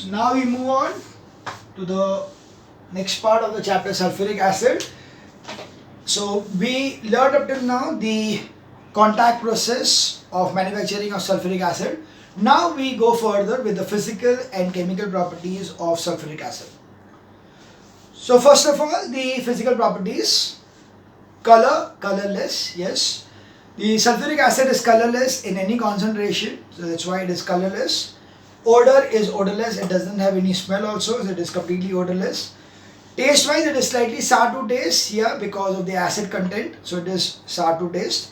So now we move on to the next part of the chapter, sulfuric acid. So we learned up till now the contact process of manufacturing of sulfuric acid. Now we go further with the physical and chemical properties of sulfuric acid. So first of all, the physical properties. Colorless, yes. The sulfuric acid is colorless in any concentration, so that's why it is colorless. Odor is odorless, it doesn't have any smell also, so it is completely odorless. Taste wise, it is slightly sour to taste here because of the acid content, so it is sour to taste.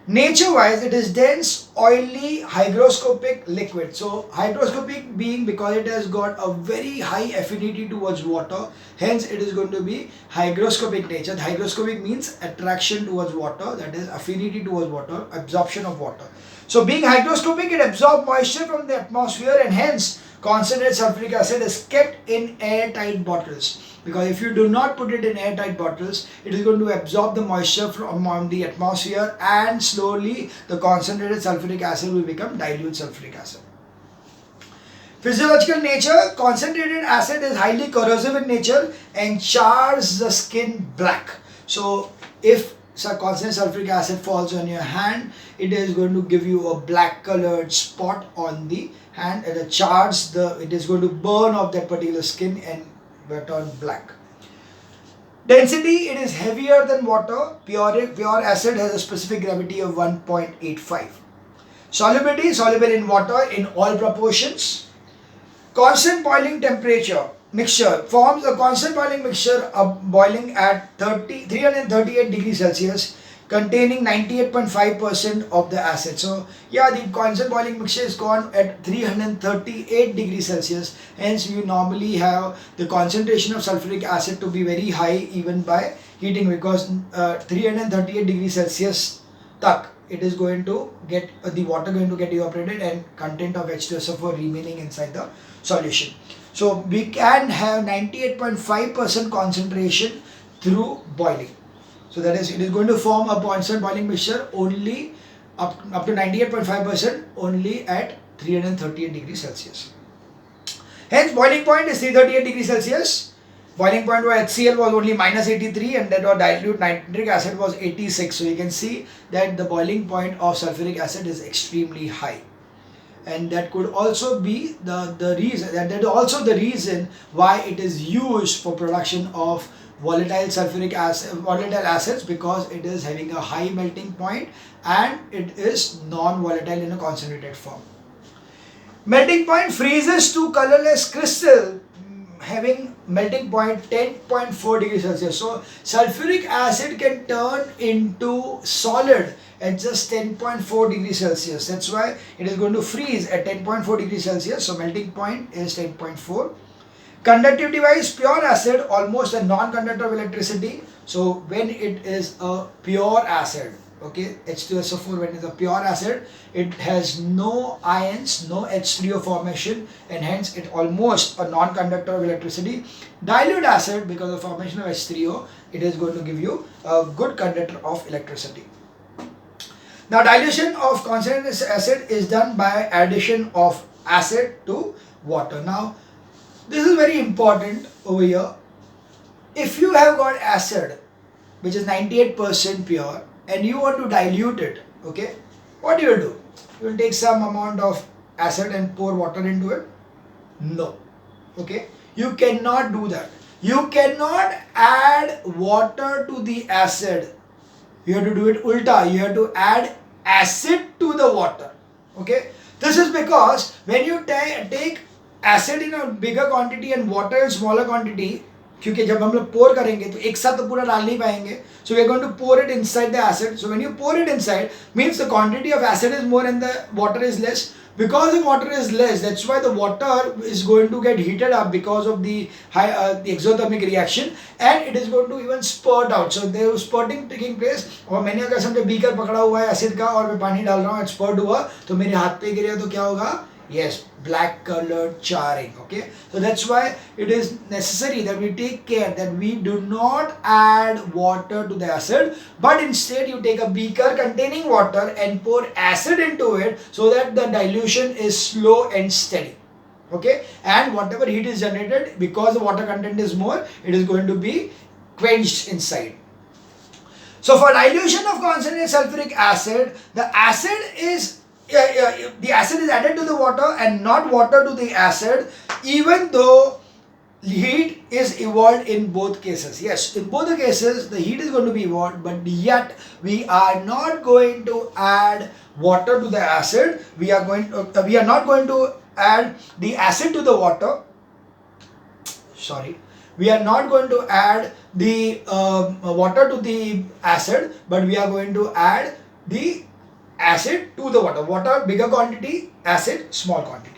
Nature wise, it is dense, oily, hygroscopic liquid. So hygroscopic being because it has got a very high affinity towards water, hence it is going to be hygroscopic nature. Hygroscopic means attraction towards water, that is affinity towards water, absorption of water. So being hygroscopic, it absorbs moisture from the atmosphere, and hence concentrated sulfuric acid is kept in airtight bottles, because if you do not put it in airtight bottles, it is going to absorb the moisture from the atmosphere, and slowly the concentrated sulfuric acid will become dilute sulfuric acid. Physiological nature, concentrated acid is highly corrosive in nature and chars the skin black. So if concentrated sulfuric acid falls on your hand, it is going to give you a black colored spot on the hand, and it is going to burn off that particular skin and turn black. Density, it is heavier than water. Pure acid has a specific gravity of 1.85. Solubility, soluble in water in all proportions. Constant boiling temperature, mixture forms a constant boiling mixture of boiling at 338 degrees Celsius, containing 98.5% of the acid. So yeah, the constant boiling mixture is gone at 338 degrees Celsius. Hence you normally have the concentration of sulfuric acid to be very high even by heating, because 338 degrees Celsius tak it is going to get the water going to get evaporated and content of H2SO4 remaining inside the solution. So we can have 98.5% concentration through boiling. So that is, it is going to form a constant boiling mixture only up to 98.5% only at 338 degrees Celsius. Hence boiling point is 338 degrees Celsius. Boiling point for HCl was only -83, and that was dilute nitric acid was 86. So you can see that the boiling point of sulfuric acid is extremely high. And that could also be the reason why it is used for production of volatile acids, because it is having a high melting point and it is non-volatile in a concentrated form. Melting point freezes to colorless crystal having melting point 10.4 degrees Celsius. So sulfuric acid can turn into solid at just 10.4 degrees Celsius. That's why it is going to freeze at 10.4 degrees Celsius. So melting point is 10.4. Conductivity wise, pure acid almost a non-conductor of electricity. So when it is a pure acid, okay, H2SO4, when it is a pure acid, it has no ions, no H3O formation, and hence it almost a non-conductor of electricity. Dilute acid, because of formation of H3O, it is going to give you a good conductor of electricity. Now dilution of concentrated acid is done by addition of acid to water. Now this is very important over here. If you have got acid which is 98% pure and you want to dilute it, okay, what do? You will take some amount of acid and pour water into it? No. Okay, you cannot do that. You cannot add water to the acid. You have to do it ulta. You have to add acid to the water. Okay, this is because when you take acid in a bigger quantity and water in smaller quantity, क्योंकि जब हम लोग pour करेंगे तो एक साथ तो पूरा डाल नहीं पाएंगे, so we are going to pour it inside the acid. So when you pour it inside, means the quantity of acid is more and the water is less. Because the water is less, that's why the water is going to get heated up because of the high the exothermic reaction, and it is going to even spurt out. So there is spurting taking place. और मैंने अगर समझे beaker पकड़ा हुआ है acid का और मैं पानी डाल रहा हूँ, स्पर्ट हुआ तो मेरे हाथ पे गिरा तो क्या होगा? Yes, black colored charring. Okay, so that's why it is necessary that we take care that we do not add water to the acid, but instead you take a beaker containing water and pour acid into it so that the dilution is slow and steady. Okay, and whatever heat is generated, because the water content is more, it is going to be quenched inside. So for dilution of concentrated sulfuric acid, the acid is added to the water and not water to the acid, even though heat is evolved in both cases. Yes, in both the cases the heat is going to be evolved, but yet we are not going to add water to the acid. We are not going to add the acid to the water. Sorry, we are not going to add the water to the acid, but we are going to add the acid to the water. Water bigger quantity, acid small quantity.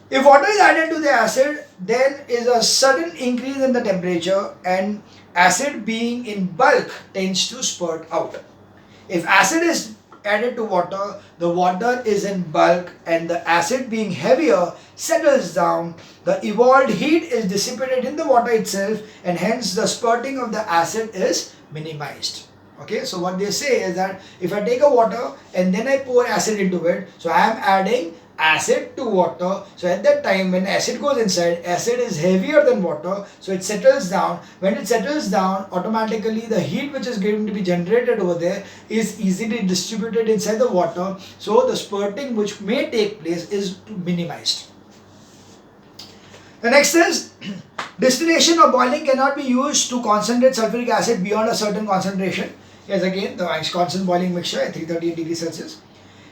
If water is added to the acid, then is a sudden increase in the temperature, and acid being in bulk tends to spurt out. If acid is added to water, the water is in bulk and the acid being heavier settles down. The evolved heat is dissipated in the water itself, and hence the spurting of the acid is minimized. Okay, so what they say is that if I take a water and then I pour acid into it, so I am adding acid to water. So at that time when acid goes inside, acid is heavier than water, so it settles down. When it settles down, automatically the heat which is going to be generated over there is easily distributed inside the water, so the spurting which may take place is minimized. The next is distillation or boiling cannot be used to concentrate sulfuric acid beyond a certain concentration. Yes, again the constant boiling mixture at 338 degrees Celsius.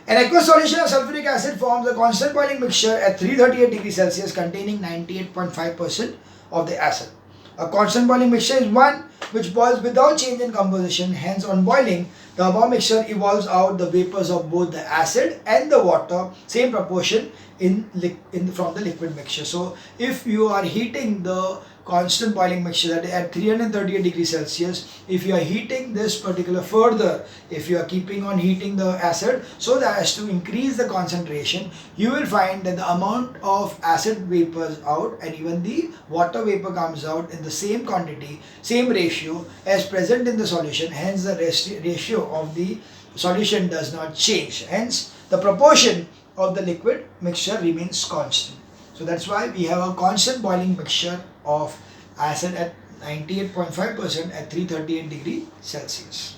An aqueous solution of sulfuric acid forms a constant boiling mixture at 338 degrees Celsius containing 98.5% of the acid. A constant boiling mixture is one which boils without change in composition. Hence, on boiling, the above mixture evolves out the vapors of both the acid and the water, same proportion from the liquid mixture. So, if you are heating the constant boiling mixture that at 338 degrees Celsius, if you are heating this particular further, if you are keeping on heating the acid so that as to increase the concentration, you will find that the amount of acid vapors out and even the water vapor comes out in the same quantity, same ratio as present in the solution. Hence the ratio of the solution does not change. Hence the proportion of the liquid mixture remains constant. So that's why we have a constant boiling mixture of acid at 98.5% at 338 degrees Celsius.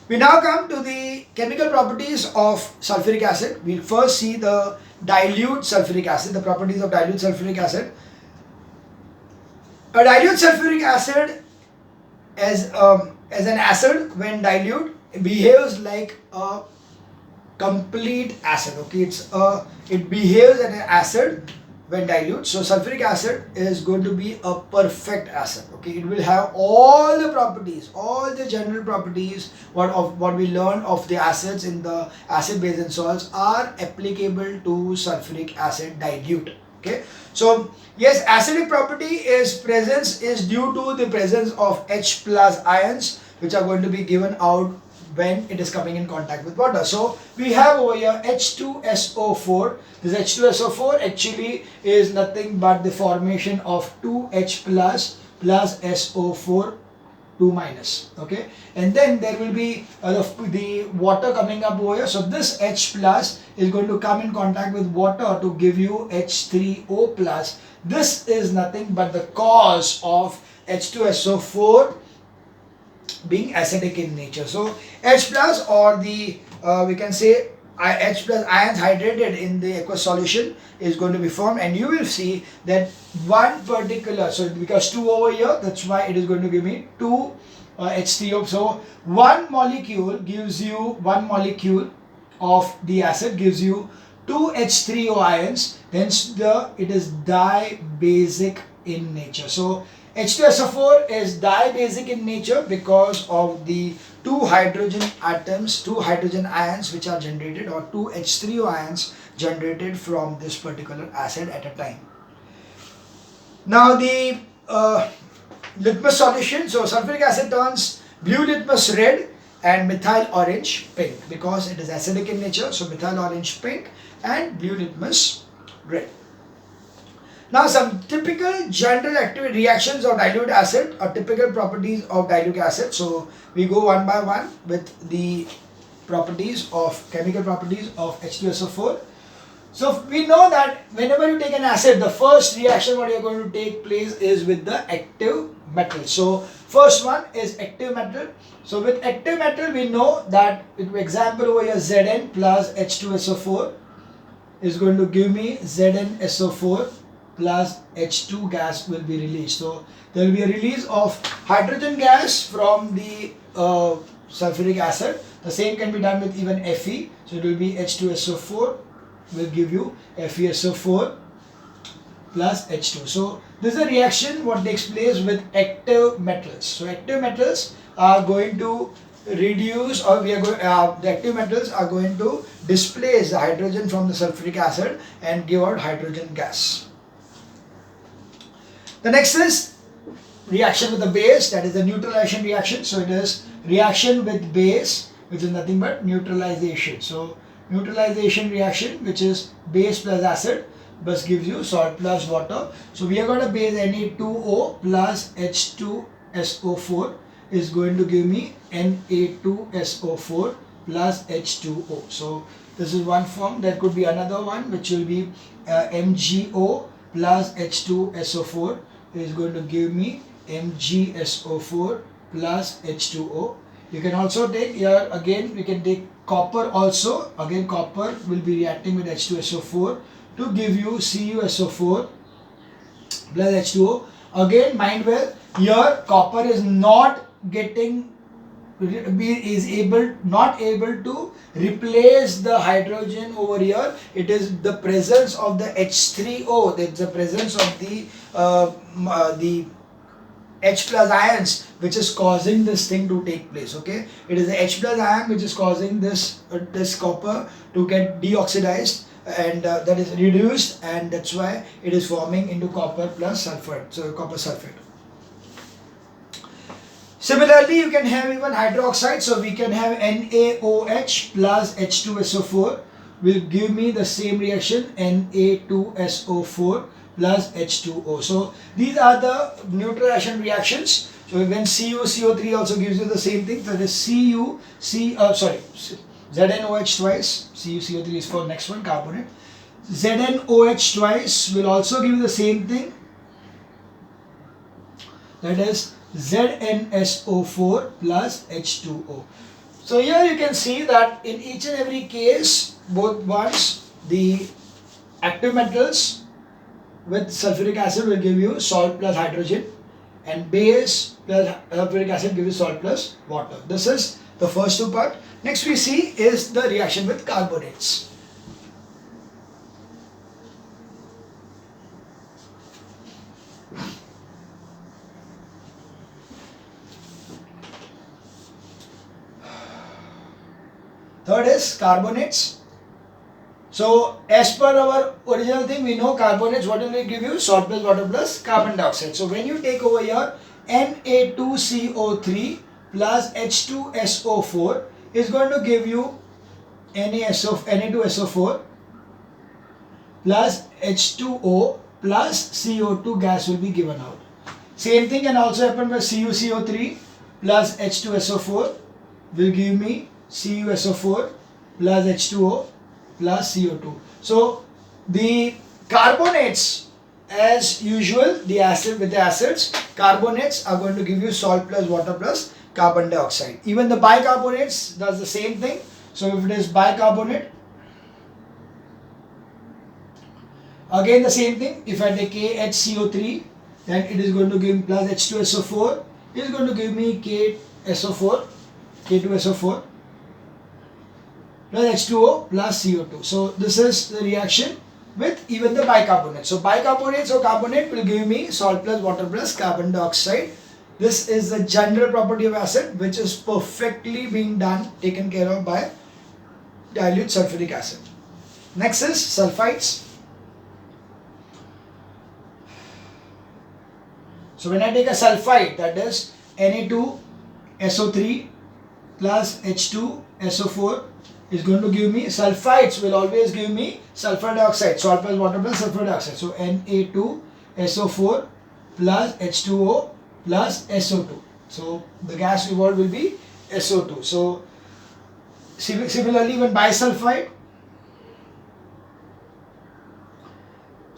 We now come to the chemical properties of sulfuric acid. We'll first see the dilute sulfuric acid, the properties of dilute sulfuric acid. A dilute sulfuric acid as an acid when dilute behaves like a complete acid. Okay, it behaves as an acid when dilute. So sulfuric acid is going to be a perfect acid. Okay, it will have all the properties, all the general properties what we learned of the acids in the acid base and salts are applicable to sulfuric acid dilute. Okay, so yes, acidic property is due to the presence of H plus ions which are going to be given out when it is coming in contact with water. So we have over here H2SO4. This H2SO4 actually is nothing but the formation of 2H plus SO4 2 minus. Okay, and then there will be the water coming up over here. So this H plus is going to come in contact with water to give you H3O plus. This is nothing but the cause of H2SO4 being acidic in nature. So H plus, or the we can say H plus ions hydrated in the aqueous solution is going to be formed, and you will see that one particular, so because 2 over here, that's why it is going to give me 2 H3O. So one molecule of the acid gives you 2 H3O ions, hence it is dibasic in nature. So H2SO4 is dibasic in nature because of the 2 hydrogen atoms, 2 hydrogen ions which are generated, or 2 H3O ions generated from this particular acid at a time. Now the litmus solution, so sulfuric acid turns blue litmus red and methyl orange pink because it is acidic in nature. So methyl orange pink and blue litmus red. Now some typical general activity reactions of dilute acid or typical properties of dilute acid. So we go one by one with the properties of chemical properties of H2SO4. So we know that whenever you take an acid, the first reaction what you're going to take place is with the active metal. So first one is active metal. So with active metal we know that, example over here, Zn plus H2SO4 is going to give me ZnSO4 plus H2 gas will be released. So there will be a release of hydrogen gas from the sulfuric acid. The same can be done with even Fe. So it will be H2SO4 will give you FeSO4 plus H2. So this is a reaction what takes place with active metals. So active metals are going to reduce, or we are going the active metals are going to displace the hydrogen from the sulfuric acid and give out hydrogen gas. The next is reaction with the base, that is the neutralization reaction. So it is reaction with base, which is nothing but neutralization. So neutralization reaction, which is base plus acid, but gives you salt plus water. So we are going to base Na2O plus H2SO4 is going to give me Na2SO4 plus H2O. So this is one form. There could be another one which will be MgO plus H2SO4 is going to give me MgSO4 plus H2O. You can also take here, again we can take copper also. Again copper will be reacting with H2SO4 to give you CuSO4 plus H2O. Again mind well, here copper is not not able to replace the hydrogen over here. It is the presence of the H3O, that's the presence of the H plus ions which is causing this thing to take place. Okay, it is the H plus ion which is causing this copper to get deoxidized, and that is reduced, and that's why it is forming into copper plus sulfate, so copper sulfate. Similarly, you can have even hydroxide. So we can have NaOH plus H2SO4 will give me the same reaction, Na2SO4 plus H2O. So these are the neutralization reactions. So when CuCO3 also gives you the same thing, that is ZnOH twice, CuCO3 is for next one, carbonate. ZnOH twice will also give you the same thing, that is ZnSO4 plus H2O. So here you can see that in each and every case, both ones, the active metals with sulfuric acid will give you salt plus hydrogen, and base plus sulfuric acid give you salt plus water. This is the first two part. Next we see is the reaction with carbonates. Third is carbonates. So as per our original thing, we know carbonates, what will they give you? Salt plus water plus carbon dioxide. So when you take over here Na2CO3 plus H2SO4 is going to give you Na2SO4 plus H2O plus CO2 gas will be given out. Same thing can also happen with CuCO3 plus H2SO4 will give me CuSO4 plus H2O plus CO2. So the carbonates, as usual, the acid with the acids, carbonates are going to give you salt plus water plus carbon dioxide. Even the bicarbonates does the same thing. So if it is bicarbonate, again the same thing. If I take KHCO3, then it is going to give me plus H2SO4. It is going to give me KSO4, K2SO4 plus H2O plus CO2. So this is the reaction with even the bicarbonate. So bicarbonates or carbonate will give me salt plus water plus carbon dioxide. This is the general property of acid which is perfectly being taken care of by dilute sulfuric acid. Next is sulfites. So when I take a sulfite, that is Na2SO3 plus H2SO4 is going to give me, sulfites will always give me sulfur dioxide, salt plus water plus sulfur dioxide. So Na2SO4 plus H2O plus SO2. So the gas evolved will be SO2. So similarly when bisulfite,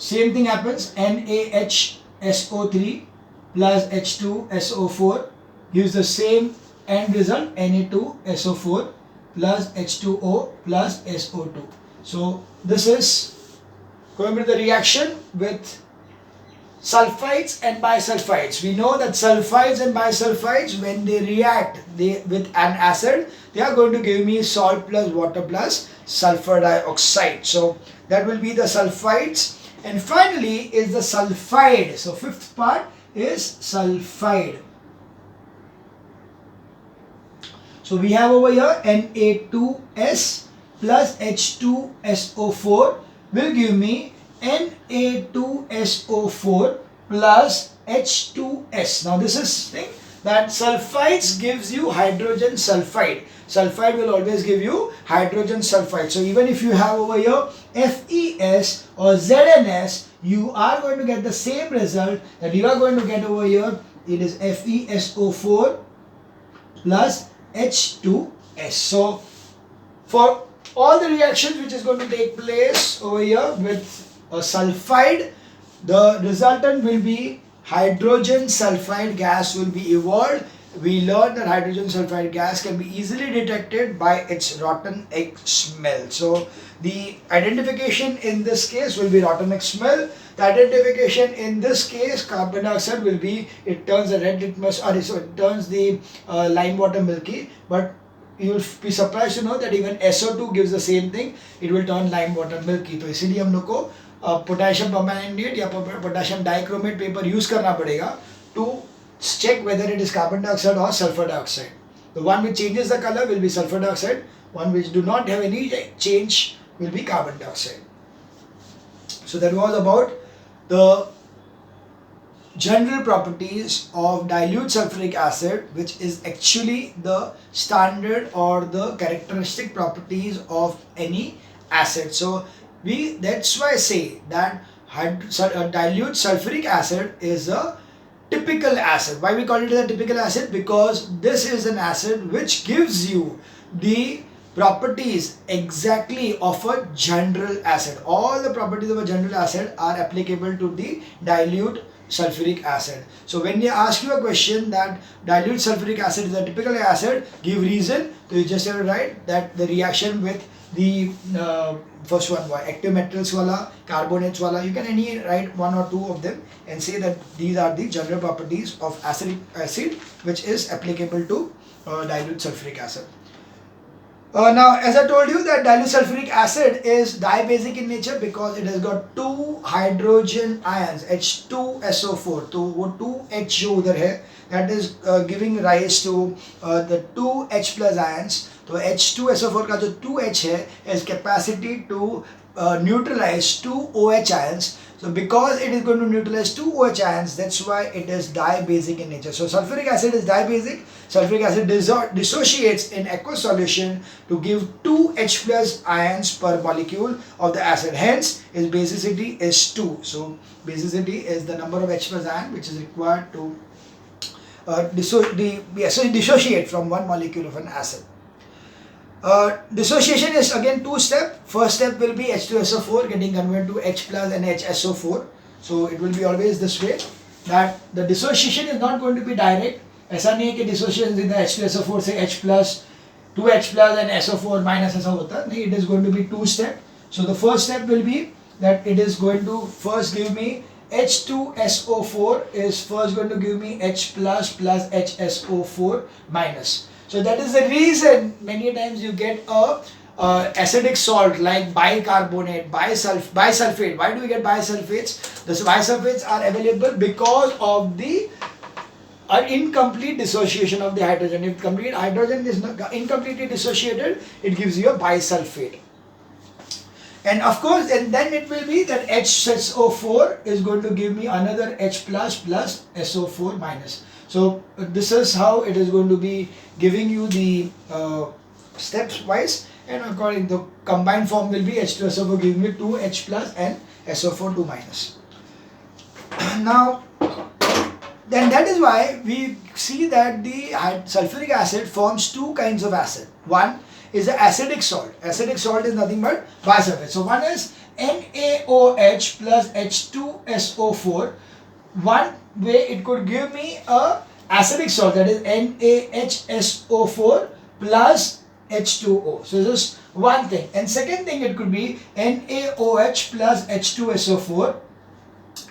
same thing happens. NaHSO3 plus H2SO4 gives the same end result, Na2SO4 plus H2O plus SO2. So this is going to be the reaction with sulfides and bisulfides. We know that sulfides and bisulfides, when they react with an acid, they are going to give me salt plus water plus sulfur dioxide. So that will be the sulfides. And finally is the sulfide. So fifth part is sulfide. So we have over here Na2S plus H2SO4 will give me Na2SO4 plus H2S. Now this is thing that sulfides gives you hydrogen sulfide. Sulfide will always give you hydrogen sulfide. So even if you have over here FeS or ZnS, you are going to get the same result that you are going to get over here. It is FeSO4 plus H2S. So for all the reactions which is going to take place over here with a sulfide, the resultant will be hydrogen sulfide gas will be evolved. We learned that hydrogen sulfide gas can be easily detected by its rotten egg smell. So the identification in this case will be rotten egg smell. The identification in this case, carbon dioxide, will be it turns the red litmus, or so it turns the lime water milky. But you will be surprised to know that even SO2 gives the same thing. It will turn lime water milky. तो इसीलिए हम लोग को potassium permanganate या potassium dichromate paper use करना पड़ेगा to check whether it is carbon dioxide or sulfur dioxide. The one which changes the color will be sulfur dioxide. One which do not have any change will be carbon dioxide. So that was about the general properties of dilute sulfuric acid, which is actually the standard or the characteristic properties of any acid. So that's why I say that dilute sulfuric acid is a typical acid. Why we call it a typical acid? Because this is an acid which gives you the properties exactly of a general acid. All the properties of a general acid are applicable to the dilute sulfuric acid. So when they ask you a question that dilute sulfuric acid is a typical acid, give reason. So you just have to write that the reaction with the first one, active metals wala, carbonates wala, you can write one or two of them and say that these are the general properties of acid which is applicable to dilute sulfuric acid. Now, as I told you that dilute sulfuric acid is dibasic in nature because it has got two hydrogen ions, H2SO4. तो वो 2H जो उधर है, that is giving rise to the 2H plus ions. तो H2SO4 का जो 2H है has capacity to neutralize 2 OH ions. So because it is going to neutralize 2 OH ions, that's why it is dibasic in nature. So sulfuric acid is dibasic. Sulfuric acid dissociates in aqueous solution to give 2 H plus ions per molecule of the acid. Hence, its basicity is 2. So basicity is the number of H plus ion which is required to dissociate from one molecule of an acid. Dissociation is again two step. First step will be H2SO4 getting converted to H plus and HSO4. So it will be always this way, that the dissociation is not going to be direct. ऐसा नहीं है कि dissociation in the H2SO4 से H plus 2H plus and SO4 minus ऐसा होता नहीं. It is going to be two step. So the first step will be that it is going to first give me H2SO4 is first going to give me H plus plus HSO4 minus. So that is the reason many times you get a acidic salt like bicarbonate, bisulfate. Why do we get bisulfates? The bisulfates are available because of the incomplete dissociation of the hydrogen. If complete hydrogen is not incompletely dissociated, it gives you a bisulfate. And of course, and then it will be that HSO4 is going to give me another H plus plus SO4 minus. So this is how it is going to be giving you the steps wise, and according the combined form will be H2SO4 giving me 2 H plus and SO4 2 minus. Now, then that is why we see that the sulfuric acid forms two kinds of acid. One is an acidic salt. Acidic salt is nothing but bisulfate. So one is NaOH plus H2SO4. One way it could give me a acidic salt, that is NaHSO4 plus H2O. So this is one thing. And second thing, it could be NaOH plus H2SO4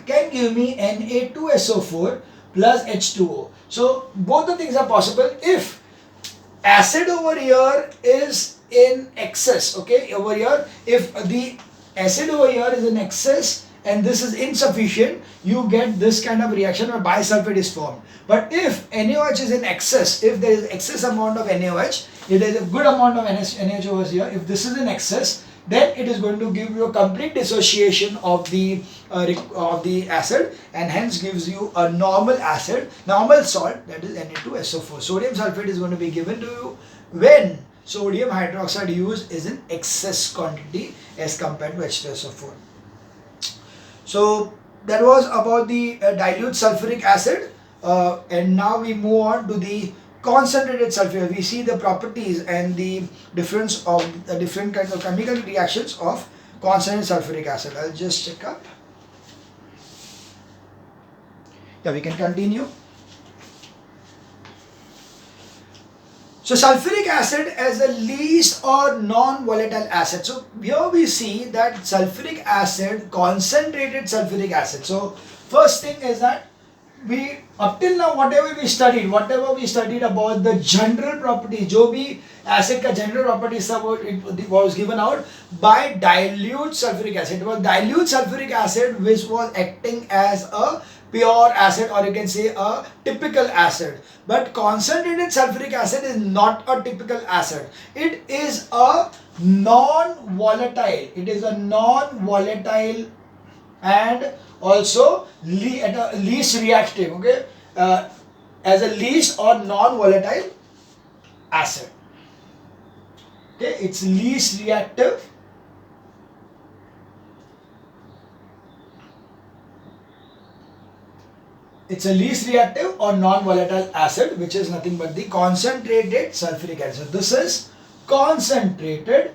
can give me Na2SO4 plus H2O. So both the things are possible if acid over here is in excess. Okay, over here, if the acid over here is in excess and this is insufficient, you get this kind of reaction where bisulfate is formed. But if NaOH is in excess, if there is excess amount of NaOH, it is a good amount of NaOH over here. If this is in excess, then it is going to give you a complete dissociation of the acid, and hence gives you a normal acid, normal salt, that is Na2SO4. Sodium sulfate is going to be given to you when sodium hydroxide used is in excess quantity as compared to H2SO4. So that was about the dilute sulfuric acid, and now we move on to the concentrated sulfuric. We see the properties and the difference of the different kinds of chemical reactions of concentrated sulfuric acid. I'll just check up. Yeah, we can continue. So sulfuric acid as the least or non-volatile acid. So here we see that sulfuric acid, concentrated sulfuric acid. So first thing is that we up till now whatever we studied about the general properties, जो भी acid का general properties सब it was given out by dilute sulfuric acid. It was dilute sulfuric acid which was acting as a pure acid, or you can say a typical acid. But concentrated sulfuric acid is not a typical acid. It is a non-volatile. It is a non-volatile and also at a least reactive, okay, as a least or non-volatile acid. Okay, it's least reactive. It's a least reactive or non-volatile acid, which is nothing but the concentrated sulfuric acid. So this is concentrated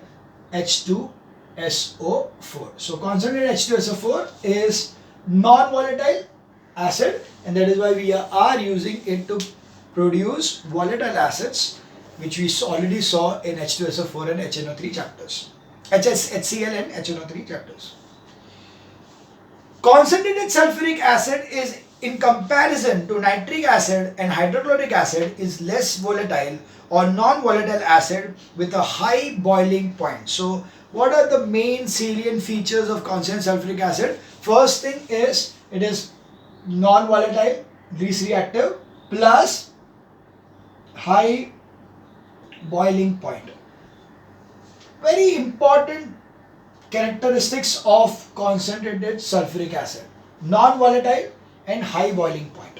H2SO4. So concentrated H2SO4 is non-volatile acid, and that is why we are using it to produce volatile acids, which we already saw in H2SO4 and HNO3 chapters, HCl and HNO3 chapters. Concentrated sulfuric acid is, in comparison to nitric acid and hydrochloric acid, is less volatile or non-volatile acid with a high boiling point. So what are the main salient features of concentrated sulfuric acid? First thing is it is non-volatile, least reactive, plus high boiling point. Very important characteristics of concentrated sulfuric acid: non-volatile and high boiling point.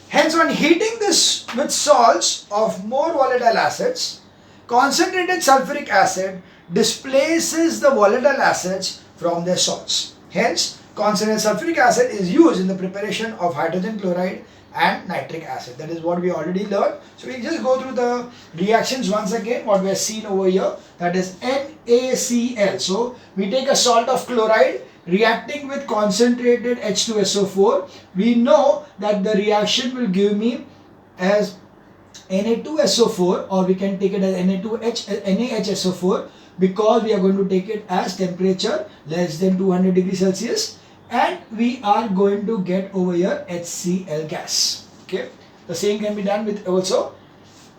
Hence, when heating this with salts of more volatile acids, concentrated sulfuric acid displaces the volatile acids from their salts. Hence, concentrated sulfuric acid is used in the preparation of hydrogen chloride and nitric acid. That is what we already learned. So we just go through the reactions once again, what we have seen over here, that is NaCl. So we take a salt of chloride reacting with concentrated H2SO4. We know that the reaction will give me as Na2SO4, or we can take it as NaHSO4, because we are going to take it as temperature less than 200 degrees Celsius, and we are going to get over here HCl gas. Okay, the same can be done with also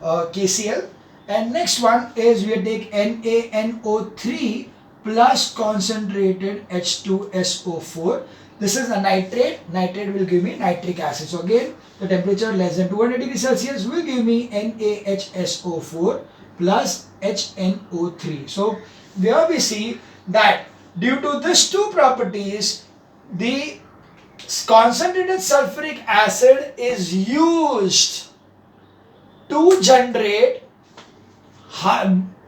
KCl. And next one is we take NaNO3 plus concentrated H2SO4. This is a nitrate. Nitrate will give me nitric acid. So again, the temperature less than 200 degrees Celsius will give me NaHSO4 plus HNO3. So there we see that due to these two properties, the concentrated sulfuric acid is used to generate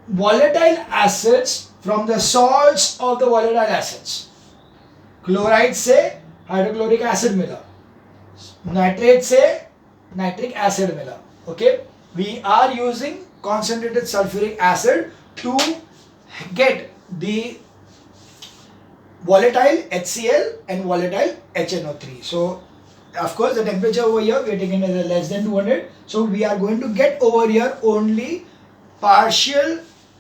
volatile acids from the salts of the volatile acids. Chloride से hydrochloric acid मिला, nitrate से nitric acid मिला. Okay, we are using concentrated sulfuric acid to get the volatile HCl and volatile HNO3. So of course the temperature over here we are taking as less than 200. So we are going to get over here only partial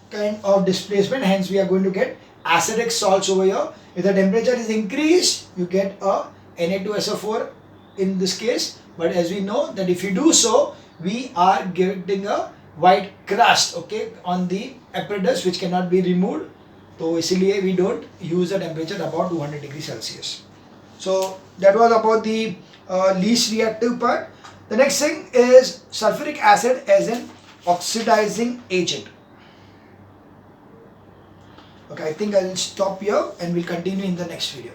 kind of displacement, hence we are going to get acidic salts over here. If the temperature is increased, you get a Na2SO4 in this case, but as we know that if you do so, we are getting a white crust, okay, on the apparatus which cannot be removed. So इसलिए we don't use a temperature about 200 degrees Celsius. So that was about the least reactive part. The next thing is sulfuric acid as an oxidizing agent. Okay, I think I'll stop here and we'll continue in the next video.